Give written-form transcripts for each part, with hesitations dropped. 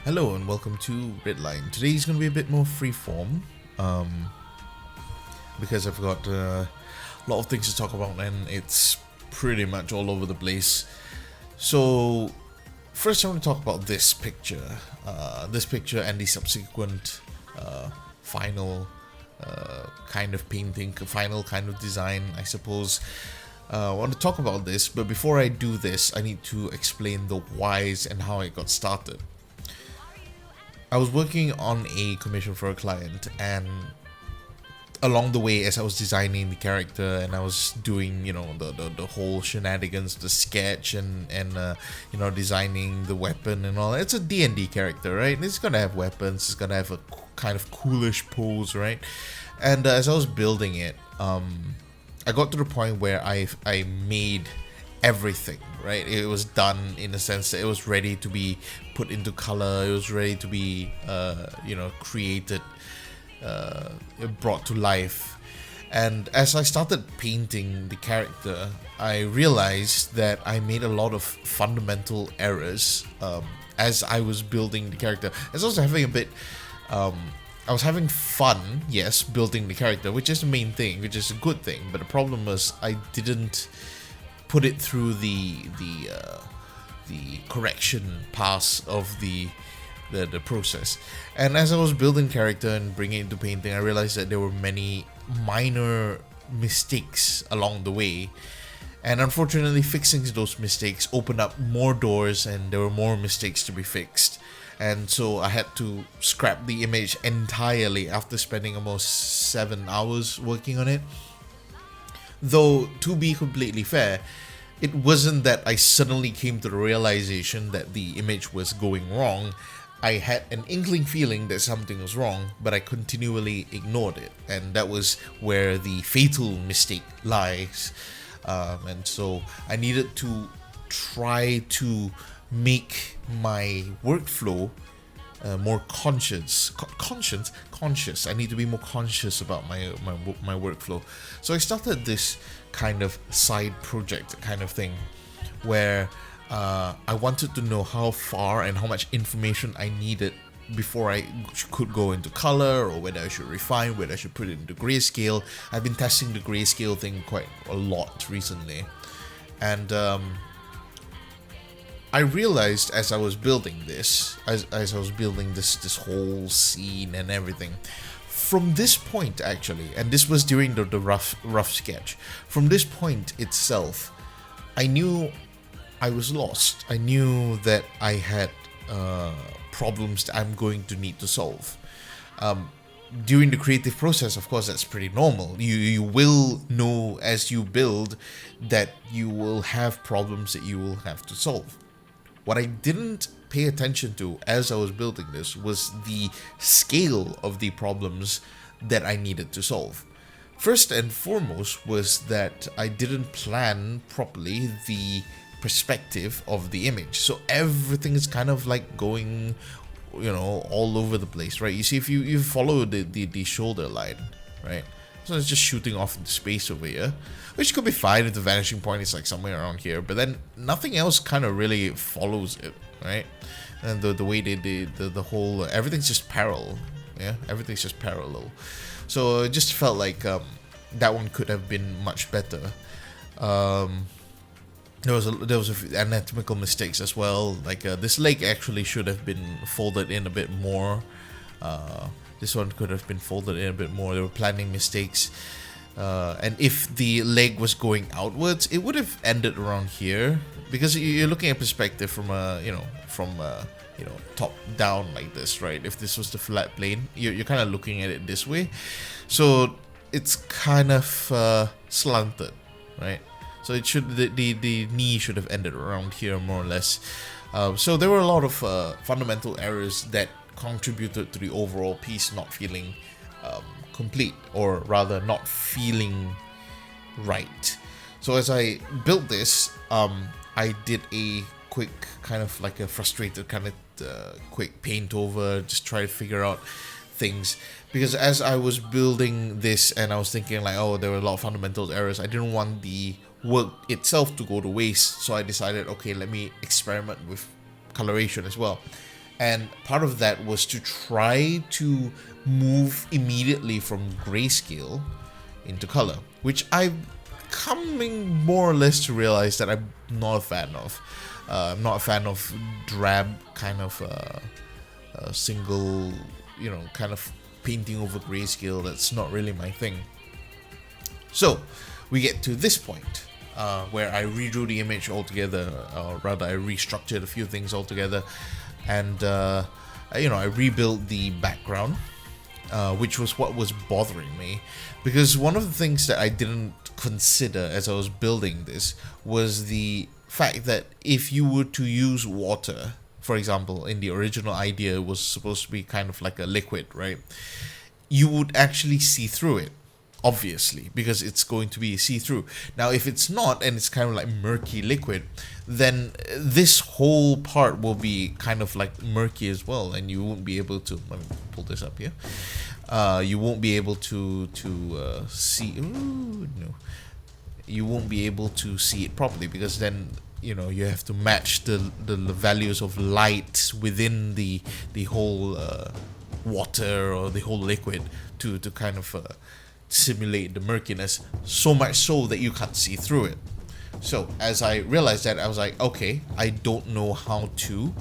Hello and welcome to Redline. Today is going to be a bit more freeform because I've got a lot of things to talk about and it's pretty much all over the place. So first I want to talk about this picture and the subsequent final kind of painting, final kind of design, I suppose. I want to talk about this, but before I do this, I need to explain the whys and how it got started. I was working on a commission for a client, and along the way, as I was designing the character and I was doing, the whole shenanigans, the sketch and designing the weapon and all. It's a D&D character, right? It's gonna have weapons. It's gonna have a kind of coolish pose, right? And as I was building it, I got to the point where I made everything, right? It was done in a sense that it was ready to be put into color. It was ready to be created, brought to life. And as I started painting the character, I realized that I made a lot of fundamental errors as I was building the character. As I was having I was having fun, yes, building the character, which is the main thing, which is a good thing. But the problem was I didn't put it through the correction pass of the process. And as I was building character and bringing it into painting, I realized that there were many minor mistakes along the way. And unfortunately, fixing those mistakes opened up more doors, and there were more mistakes to be fixed. And so I had to scrap the image entirely after spending almost 7 hours working on it. Though, to be completely fair, it wasn't that I suddenly came to the realization that the image was going wrong. I had an inkling feeling that something was wrong, but I continually ignored it. And that was where the fatal mistake lies. And so I needed to try to make my workflow more conscious. I need to be more conscious about my workflow. So I started this kind of side project kind of thing where I wanted to know how far and how much information I needed before I could go into color, or whether I should refine, whether I should put it into grayscale. I've been testing the grayscale thing quite a lot recently, and I realized as I was building this, as I was building this whole scene and everything, from this point actually, and this was during the rough sketch, from this point itself, I knew I was lost. I knew that I had problems that I'm going to need to solve. During the creative process, of course, that's pretty normal. You will know as you build that you will have problems that you will have to solve. What I didn't pay attention to as I was building this was the scale of the problems that I needed to solve. First and foremost was that I didn't plan properly the perspective of the image. So everything is kind of like going, all over the place, right? You see, if you follow the shoulder line, right? So it's just shooting off into space over here, which could be fine if the vanishing point is like somewhere around here, but then nothing else kind of really follows it, right? And the way the whole, everything's just parallel, yeah? Everything's just parallel. So it just felt like that one could have been much better. There was a few anatomical mistakes as well. Like this leg actually should have been folded in a bit more. This one could have been folded in a bit more. There were planning mistakes. And if the leg was going outwards, it would have ended around here, because you're looking at perspective from top down like this, right? If this was the flat plane, you're kind of looking at it this way, so it's kind of slanted, right? So it should the knee should have ended around here more or less. So there were a lot of fundamental errors that contributed to the overall piece not feeling complete, or rather not feeling right. So as I built this, I did a quick kind of like a frustrated kind of quick paint over, just try to figure out things, because as I was building this and I was thinking like, oh, there were a lot of fundamental errors, I didn't want the work itself to go to waste. So I decided, okay, let me experiment with coloration as well. And part of that was to try to move immediately from grayscale into color, which I'm coming more or less to realize that I'm not a fan of. I'm not a fan of drab kind of single, kind of painting over grayscale. That's not really my thing. So we get to this point where I redrew the image altogether, or rather I restructured a few things altogether, and I rebuilt the background, which was what was bothering me, because one of the things that I didn't consider as I was building this was the fact that if you were to use water, for example, in the original idea it was supposed to be kind of like a liquid, right? You would actually see through it, obviously, because it's going to be see-through. Now, if it's not, and it's kind of like murky liquid, then this whole part will be kind of like murky as well, and you won't be able to, let me pull this up here, you won't be able to see, no, you won't be able to see it properly, because then you have to match the values of light within the whole water or the whole liquid to kind of simulate the murkiness, so much so that you can't see through it. So as I realized that, I was like, okay, I don't know how to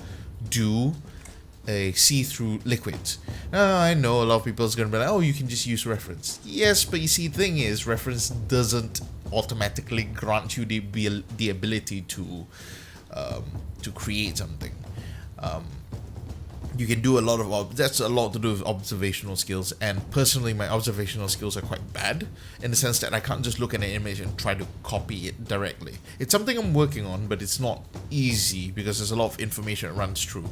do a see-through liquids. Now, I know a lot of people is going to be like, oh, you can just use reference. Yes, but you see, the thing is, reference doesn't automatically grant you the ability to create something. You can do a lot of that's a lot to do with observational skills, and personally my observational skills are quite bad, in the sense that I can't just look at an image and try to copy it directly. It's something I'm working on, but it's not easy because there's a lot of information that runs through.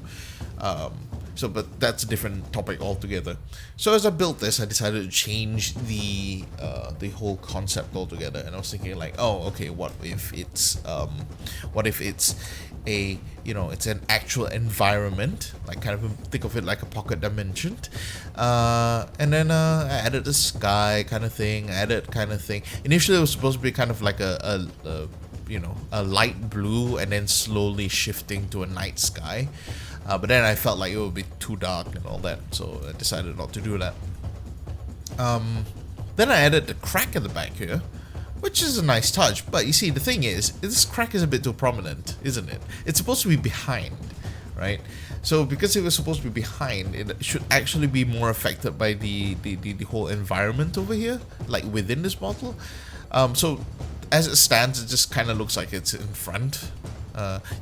But that's a different topic altogether. So as I built this, I decided to change the whole concept altogether, and I was thinking like, oh, okay, what if it's it's an actual environment, like kind of think of it like a pocket dimension, and then I added the sky kind of thing, Initially it was supposed to be kind of like a light blue and then slowly shifting to a night sky, but then I felt like it would be too dark and all that, so I decided not to do that. Then I added the crack at the back here, which is a nice touch, but you see, the thing is, this crack is a bit too prominent, isn't it? It's supposed to be behind, right? So because it was supposed to be behind, it should actually be more affected by the whole environment over here, like within this bottle. So as it stands, it just kind of looks like it's in front.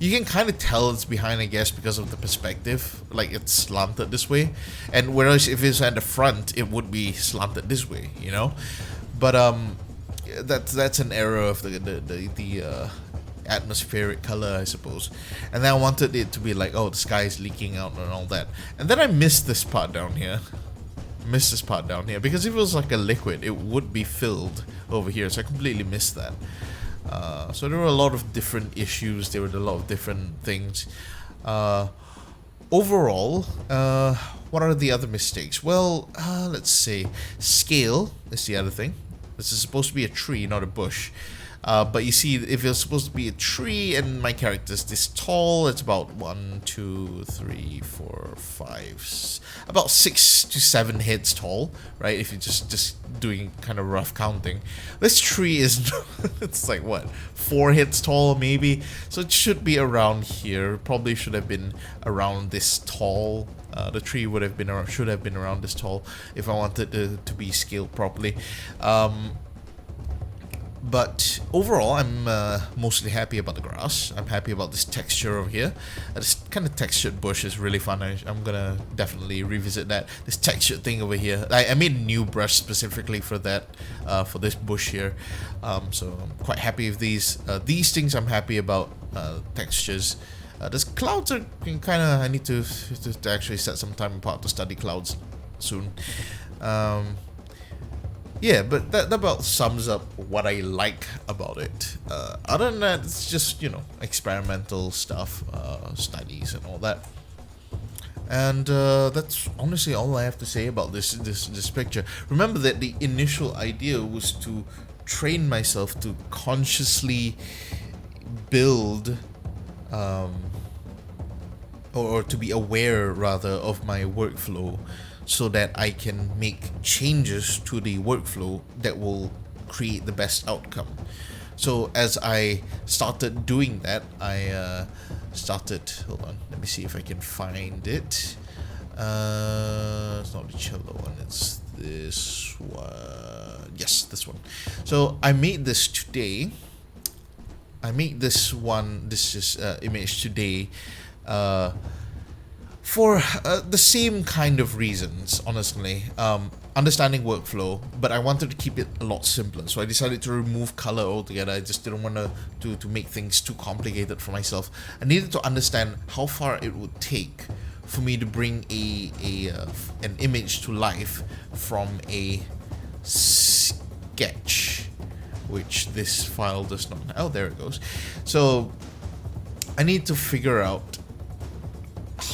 You can kind of tell it's behind, I guess, because of the perspective, like it's slanted this way, and whereas if it's at the front, it would be slanted this way, But that's an error of the atmospheric color, I suppose. And then I wanted it to be like, oh, the sky is leaking out and all that. And then I missed this part down here. Because if it was like a liquid, it would be filled over here. So I completely missed that. So there were a lot of different issues. There were a lot of different things. Overall, what are the other mistakes? Well, let's see. Scale is the other thing. This is supposed to be a tree, not a bush. But you see, if it's supposed to be a tree and my character is this tall, it's about 1, 2, 3, 4, 5, about 6 to 7 heads tall, right? If you're just doing kind of rough counting. This tree is, it's like what, 4 heads tall maybe? So it should be around here. Probably should have been around this tall. The tree should have been around this tall if I wanted to be scaled properly. But overall, I'm mostly happy about the grass. I'm happy about this texture over here. This kind of textured bush is really fun. I'm gonna definitely revisit that. This textured thing over here. I made a new brush specifically for that, for this bush here. So I'm quite happy with these. These things I'm happy about. Textures. There's clouds are kind of. I need to actually set some time apart to study clouds soon. Yeah, but that about sums up what I like about it. Other than that, it's just, experimental stuff, studies and all that. And that's honestly all I have to say about this picture. Remember that the initial idea was to train myself to consciously build or to be aware rather of my workflow, so that I can make changes to the workflow that will create the best outcome. So as I started doing that, I started, hold on, let me see if I can find it. It's not the cello one, it's this one. Yes, this one. So I made this today. I made this one, this is image today, for the same kind of reasons, honestly. Understanding workflow, but I wanted to keep it a lot simpler. So I decided to remove color altogether. I just didn't want to make things too complicated for myself. I needed to understand how far it would take for me to bring an image to life from a sketch, which this file does not. Oh, there it goes. So I need to figure out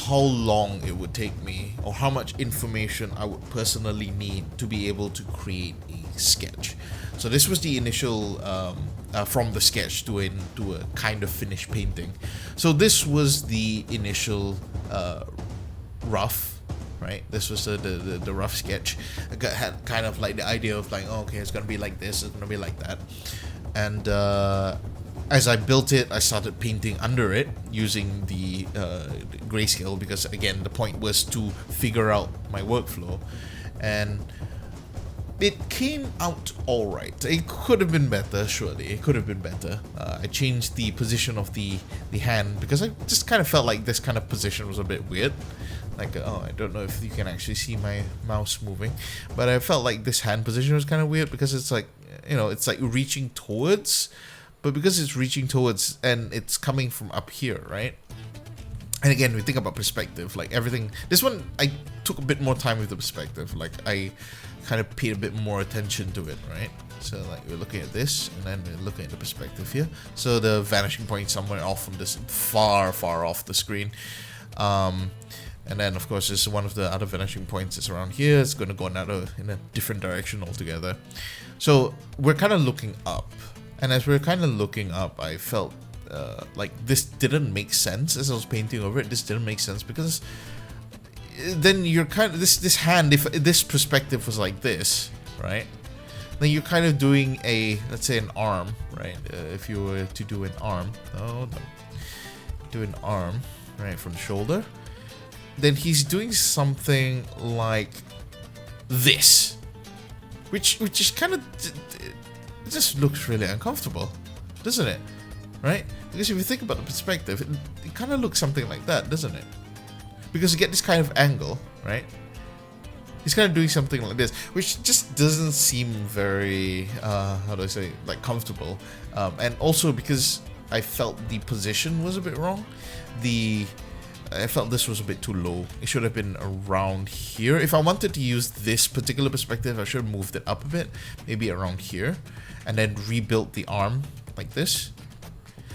how long it would take me, or how much information I would personally need to be able to create a sketch. So this was the initial from the sketch to a kind of finished painting. So this was the initial rough, right? This was the rough sketch. I had kind of like the idea of like, oh, okay, it's gonna be like this, it's gonna be like that, and as I built it, I started painting under it using the grayscale, because again, the point was to figure out my workflow, and it came out alright. It could have been better, surely. It could have been better. I changed the position of the hand, because I just kind of felt like this kind of position was a bit weird. Like, oh, I don't know if you can actually see my mouse moving, but I felt like this hand position was kind of weird, because it's like, you know, it's like reaching towards, but because it's reaching towards and it's coming from up here, right? And again, we think about perspective, like everything. This one, I took a bit more time with the perspective. Like I kind of paid a bit more attention to it, right? So like we're looking at this, and then we're looking at the perspective here. So the vanishing point somewhere off from this, far off the screen. And then of course, there's one of the other vanishing points is around here. It's going to go in a different direction altogether. So we're kind of looking up. And as we were kind of looking up, I felt like this didn't make sense as I was painting over it. This didn't make sense, because then you're kind of this hand, if this perspective was like this, right? Then you're kind of doing let's say an arm, right? If you were to do an arm, do an arm, right, from the shoulder. Then he's doing something like this, which is kind of. It just looks really uncomfortable, doesn't it? Right? Because if you think about the perspective, it kind of looks something like that, doesn't it? Because you get this kind of angle, right? He's kind of doing something like this, which just doesn't seem very, how do I say, like comfortable. And also because I felt the position was a bit wrong. I felt this was a bit too low. It should have been around here. If I wanted to use this particular perspective, I should have moved it up a bit, maybe around here, and then rebuilt the arm like this.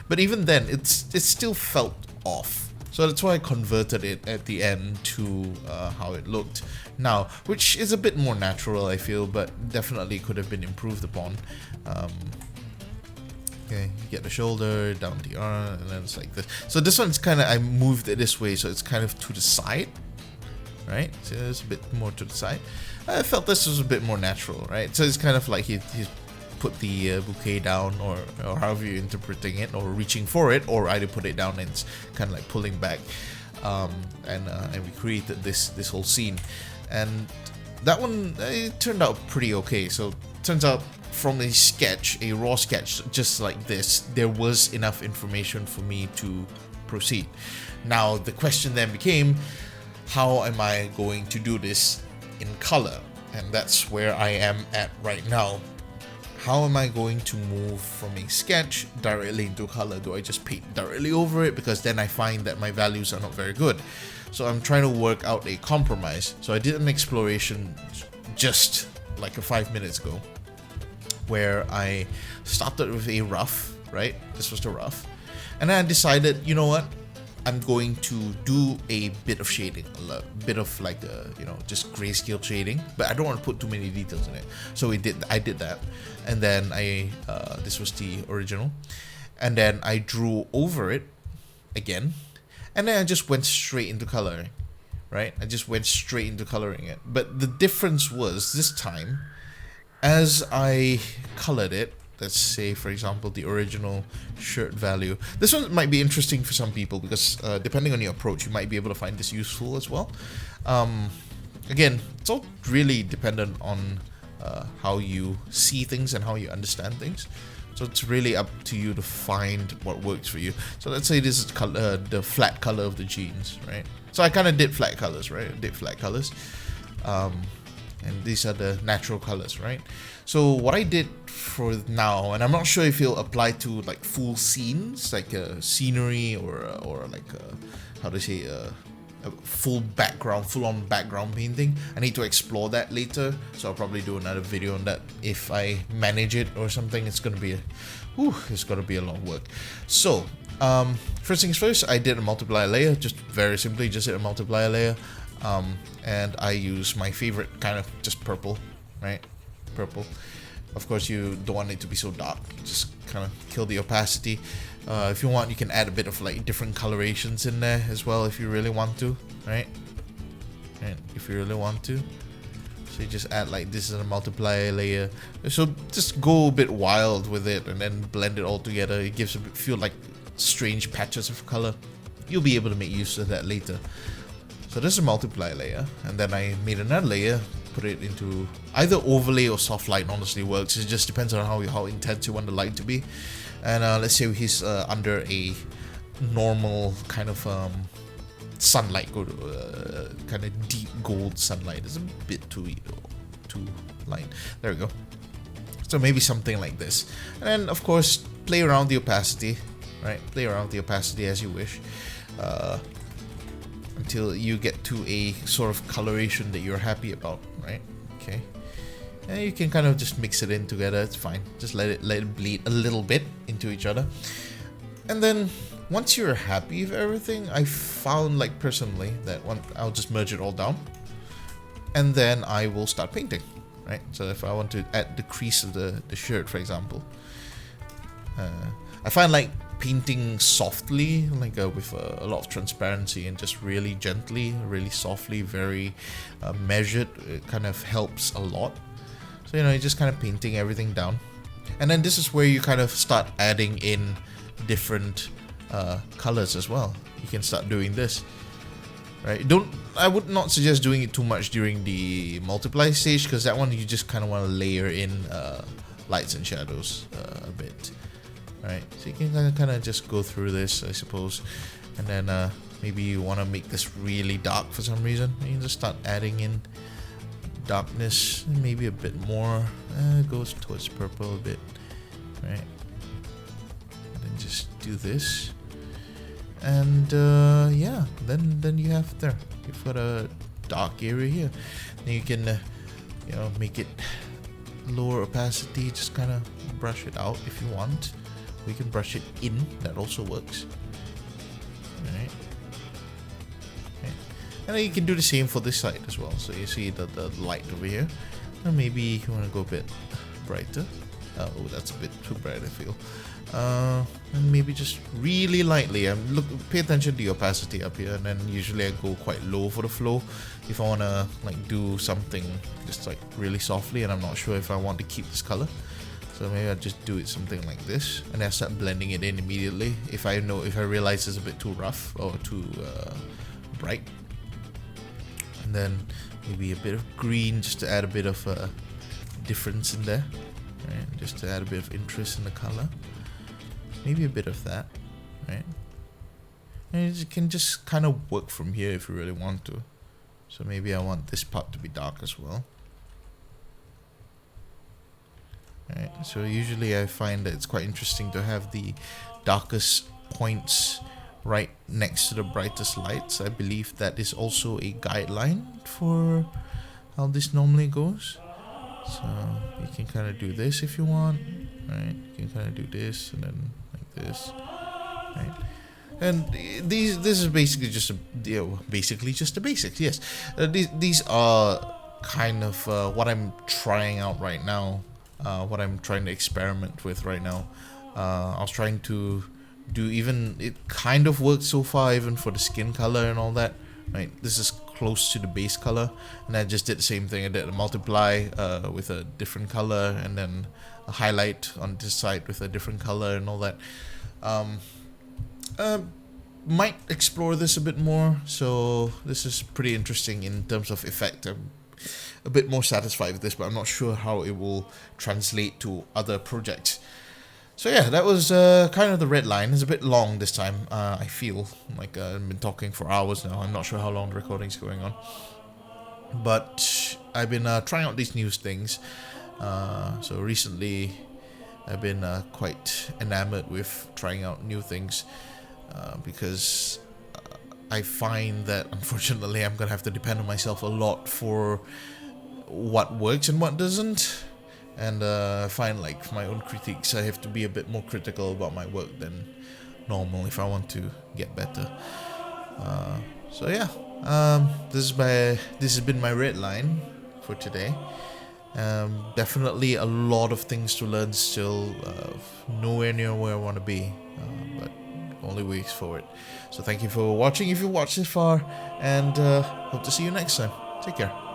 But even then, it still felt off. So that's why I converted it at the end to how it looked now, which is a bit more natural, I feel, but definitely could have been improved upon. Okay, you get the shoulder, down the arm, and then it's like this. So this one's kind of, I moved it this way, so it's kind of to the side, right? So it's a bit more to the side. I felt this was a bit more natural, right? So it's kind of like he's put the bouquet down, or however you're interpreting it, or reaching for it, or either put it down and it's kind of like pulling back. And we created this whole scene. And that one, it turned out pretty okay. So turns out, from a sketch, a raw sketch just like this, there was enough information for me to proceed. Now the question then became, how am I going to do this in color? And that's where I am at right now. How am I going to move from a sketch directly into color? Do I just paint directly over it? Because then I find that my values are not very good. So I'm trying to work out a compromise. So I did an exploration just like 5 minutes ago, where I started with a rough, right? This was the rough. And then I decided, you know what? I'm going to do a bit of shading, a bit of like, just grayscale shading, but I don't want to put too many details in it. So I did that. And then this was the original. And then I drew over it again. and then I just went straight into coloring, right? I just went straight into coloring it. But the difference was this time, as I colored it, let's say for example the original shirt value. This one might be interesting for some people because depending on your approach, you might be able to find this useful as well. Again, it's all really dependent on how you see things and how you understand things. So it's really up to you to find what works for you. So let's say this is the flat color of the jeans, right? So I kind of did flat colors, right? I did flat colors. And these are the natural colors, right? So what I did for now, and I'm not sure if it'll apply to like full scenes, like a scenery or like how to say a full background, full-on background painting. I need to explore that later, so I'll probably do another video on that if I manage it or something. It's gonna be a lot of work. So first things first, I did a multiplier layer, just very simply just did a multiplier layer. And I use my favorite kind of just purple, right? Purple. Of course, you don't want it to be so dark. You just kind of kill the opacity. If you want, you can add a bit of like different colorations in there as well if you really want to, right? And if you really want to. So you just add like this is a multiplier layer. So just go a bit wild with it and then blend it all together. It gives a bit, feel like strange patches of color. You'll be able to make use of that later. So this is a multiply layer, and then I made another layer, put it into either overlay or soft light. Honestly works. It just depends on how intense you want the light to be. And let's say he's under a normal kind of sunlight, kind of deep gold sunlight. It's a bit too light. There we go. So maybe something like this. And then of course play around the opacity, right? Play around the opacity as you wish. Until you get to a sort of coloration that you're happy about, right? Okay, and you can kind of just mix it in together. It's fine. Just let it bleed a little bit into each other, and then once you're happy with everything, I found like personally that I'll just merge it all down, and then I will start painting, right? So if I want to add the crease of the shirt, for example, I find like painting softly, like with a lot of transparency and just really gently, really softly, very measured, it kind of helps a lot. So you're just kind of painting everything down, and then this is where you kind of start adding in different colors as well. You can start doing this, right? I would not suggest doing it too much during the multiply stage, because that one you just kind of want to layer in lights and shadows a bit. Right, so you can kind of just go through this, I suppose, and then maybe you want to make this really dark for some reason. You can just start adding in darkness, maybe a bit more. It goes towards purple a bit, right? And then just do this, and yeah, then you have there. You've got a dark area here. Then you can make it lower opacity. Just kind of brush it out if you want. We can brush it in, that also works. Alright. Okay. And then you can do the same for this side as well. So you see the light over here. And maybe you want to go a bit brighter. Oh, that's a bit too bright, I feel. And maybe just really lightly. Pay attention to the opacity up here, and then usually I go quite low for the flow if I want to like do something just like really softly, and I'm not sure if I want to keep this color. So maybe I'll just do it something like this, and I start blending it in immediately if I realize it's a bit too rough or too bright. And then maybe a bit of green just to add a bit of difference in there, right? Just to add a bit of interest in the color. Maybe a bit of that, right? And you can just kind of work from here if you really want to. So maybe I want this part to be dark as well. Right, so usually I find that it's quite interesting to have the darkest points right next to the brightest lights. I believe that is also a guideline for how this normally goes. So you can kind of do this if you want, right? You can kind of do this and then like this, right? And this is basically just basically just the basics. Yes, these are kind of what I'm trying out right now. What I'm trying to experiment with right now. I was trying to it kind of works so far, even for the skin color and all that, right? This is close to the base color, and I just did the same thing. I did a multiply with a different color, and then a highlight on this side with a different color and all that. Might explore this a bit more, so this is pretty interesting in terms of effect. I'm a bit more satisfied with this, but I'm not sure how it will translate to other projects. So yeah, that was kind of the Redline. It's a bit long this time. I feel like I've been talking for hours now. I'm not sure how long the recording's going on, but I've been trying out these new things. So recently, I've been quite enamored with trying out new things, because I find that unfortunately I'm gonna have to depend on myself a lot for what works and what doesn't. And I find, like, for my own critiques, I have to be a bit more critical about my work than normal if I want to get better. So yeah, this has been my Redline for today. Definitely a lot of things to learn still. Nowhere near where I want to be, but only ways forward. So thank you for watching if you watched this far, and hope to see you next time. Take care.